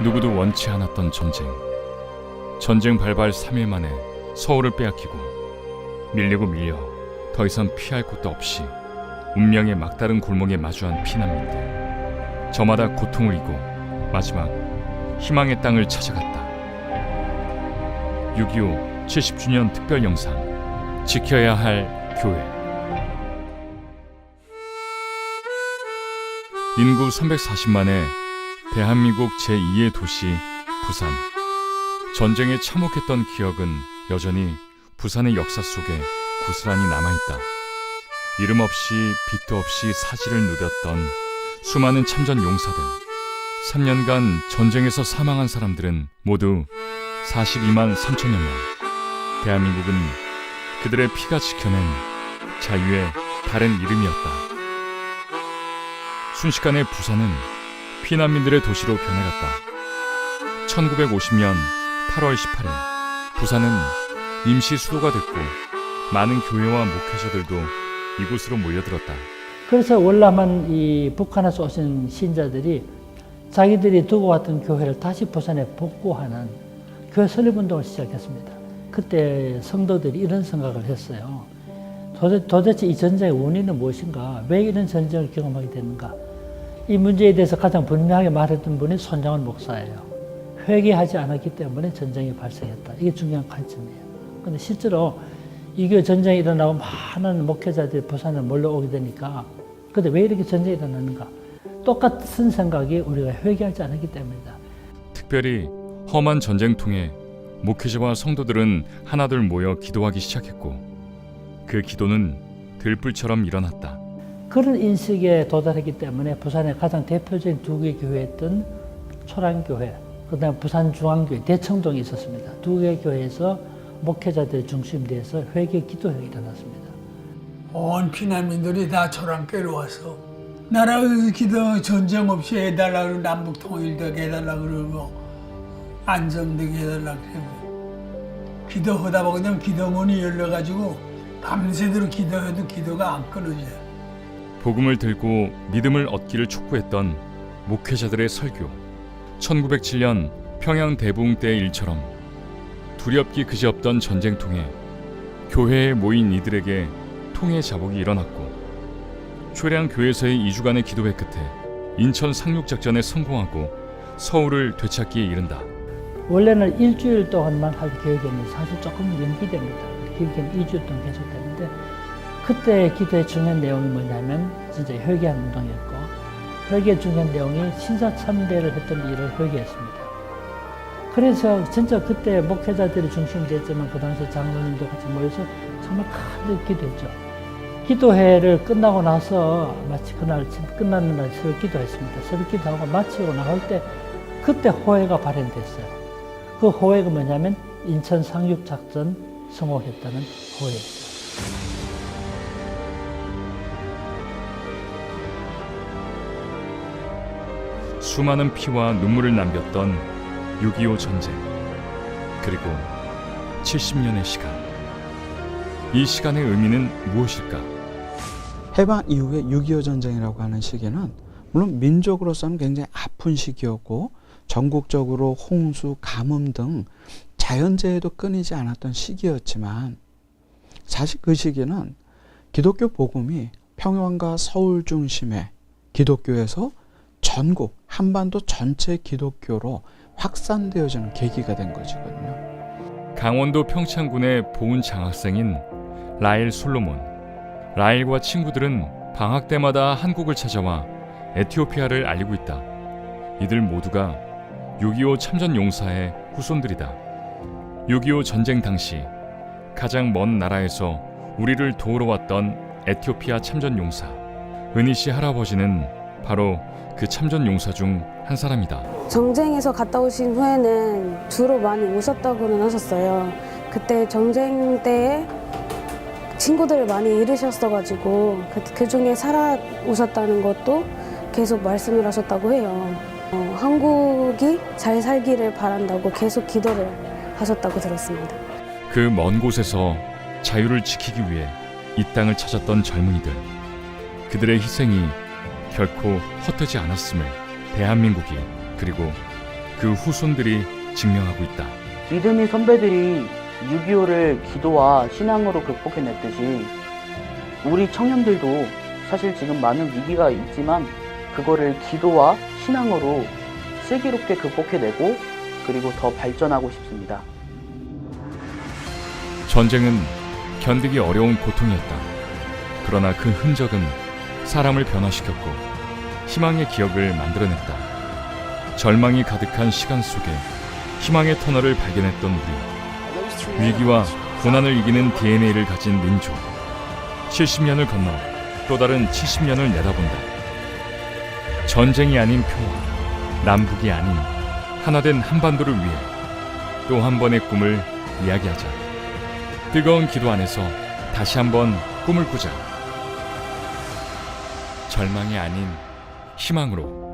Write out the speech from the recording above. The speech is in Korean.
누구도 원치 않았던 전쟁 발발 3일 만에 서울을 빼앗기고 밀리고 밀려 더 이상 피할 곳도 없이 운명의 막다른 골목에 마주한 피난민들. 저마다 고통을 이고 마지막 희망의 땅을 찾아갔다. 6.25 70주년 특별 영상, 지켜야 할 교회. 인구 340만의 대한민국 제2의 도시 부산. 전쟁에 참혹했던 기억은 여전히 부산의 역사 속에 고스란히 남아있다. 이름 없이 빛도 없이 사지를 누볐던 수많은 참전 용사들. 3년간 전쟁에서 사망한 사람들은 모두 42만 3천여 명. 대한민국은 그들의 피가 지켜낸 자유의 다른 이름이었다. 순식간에 부산은 피난민들의 도시로 변해갔다. 1950년 8월 18일 부산은 임시 수도가 됐고 많은 교회와 목회자들도 이곳으로 몰려들었다. 그래서 월남한 이 북한에서 오신 신자들이 자기들이 두고 왔던 교회를 다시 부산에 복구하는 교회 설립운동을 시작했습니다. 그때 성도들이 이런 생각을 했어요. 도대체 이 전쟁의 원인은 무엇인가? 왜 이런 전쟁을 경험하게 됐는가? 이 문제에 대해서 가장 분명하게 말했던 분이 손장원 목사예요. 회개하지 않았기 때문에 전쟁이 발생했다. 이게 중요한 관점이에요. 그런데 실제로 이게 전쟁이 일어나고 많은 목회자들이 부산에 몰려오게 되니까 근데 왜 이렇게 전쟁이 일어나는가? 똑같은 생각이 우리가 회개하지 않았기 때문이다. 특별히 험한 전쟁통에 목회자와 성도들은 하나둘 모여 기도하기 시작했고 그 기도는 들불처럼 일어났다. 그런 인식에 도달했기 때문에 부산의 가장 대표적인 두 개의 교회였던 초란교회, 그다음 부산중앙교회, 대청동이 있었습니다. 두 개의 교회에서 목회자들의 중심되어서 회개 기도회가 일어났습니다. 온 피난민들이 다 초란교회로 와서 나라에서 기도 전쟁 없이 해달라고 남북 통일되게 해달라고 그러고 안정되게 해달라고 그러고 기도하다 보면 기도문이 열려가지고 밤새도록 기도해도 기도가 안 끊어져요. 복음을 들고 믿음을 얻기를 촉구했던 목회자들의 설교. 1907년 평양 대붕 때의 일처럼 두렵기 그지없던 전쟁통에 교회에 모인 이들에게 통의 자복이 일어났고 초량 교회에서의 2주간의 기도회 끝에 인천 상륙작전에 성공하고 서울을 되찾기에 이른다. 원래는 일주일 동안만 할 계획이었는데 사실 조금 연기됩니다. 길게는 2주 동안 계속되는데 그때 기도의 중요한 내용이 뭐냐면 진짜 회개하는 운동이었고 회개의 중요한 내용이 신사참배를 했던 일을 회개했습니다. 그래서 진짜 그때 목회자들이 중심이 됐지만 그 당시 장로님도 같이 모여서 정말 큰 기도했죠. 기도회를 끝나고 나서 마치 그날 끝나는 날 새벽 기도했습니다. 새벽 기도하고 마치고 나올 때 그때 호회가 발현됐어요. 그 호회가 뭐냐면 인천 상륙작전 성공했다는 호회였어요. 수많은 피와 눈물을 남겼던 6.25 전쟁, 그리고 70년의 시간. 이 시간의 의미는 무엇일까? 해방 이후에 6.25 전쟁이라고 하는 시기는 물론 민족으로서는 굉장히 아픈 시기였고 전국적으로 홍수, 가뭄 등 자연재해도 끊이지 않았던 시기였지만 사실 그 시기는 기독교 복음이 평양과 서울 중심의 기독교에서 전국, 한반도 전체 기독교로 확산되어지는 계기가 된 것이거든요. 강원도 평창군의 보훈 장학생인 라일 솔로몬. 라일과 친구들은 방학 때마다 한국을 찾아와 에티오피아를 알리고 있다. 이들 모두가 6.25 참전 용사의 후손들이다. 6.25 전쟁 당시 가장 먼 나라에서 우리를 도우러 왔던 에티오피아 참전 용사 은희 씨 할아버지는 바로 그 참전 용사 중 한 사람이다. 전쟁에서 갔다 오신 후에는 주로 많이 우셨다고는 하셨어요. 그때 전쟁 때에 친구들을 많이 잃으셨어가지고 그 중에 살아오셨다는 것도 계속 말씀을 하셨다고 해요. 한국이 잘 살기를 바란다고 계속 기도를 하셨다고 들었습니다. 그 먼 곳에서 자유를 지키기 위해 이 땅을 찾았던 젊은이들. 그들의 희생이 결코 헛되지 않았음을 대한민국이 그리고 그 후손들이 증명하고 있다. 믿음의 선배들이 6.25를 기도와 신앙으로 극복해냈듯이 우리 청년들도 사실 지금 많은 위기가 있지만 그거를 기도와 신앙으로 슬기롭게 극복해내고 그리고 더 발전하고 싶습니다. 전쟁은 견디기 어려운 고통이었다. 그러나 그 흔적은 사람을 변화시켰고 희망의 기억을 만들어냈다. 절망이 가득한 시간 속에 희망의 터널을 발견했던 우리. 위기와 고난을 이기는 DNA를 가진 민족. 70년을 건너 또 다른 70년을 내다본다. 전쟁이 아닌 평화, 남북이 아닌 하나된 한반도를 위해 또 한 번의 꿈을 이야기하자. 뜨거운 기도 안에서 다시 한번 꿈을 꾸자. 절망이 아닌 희망으로.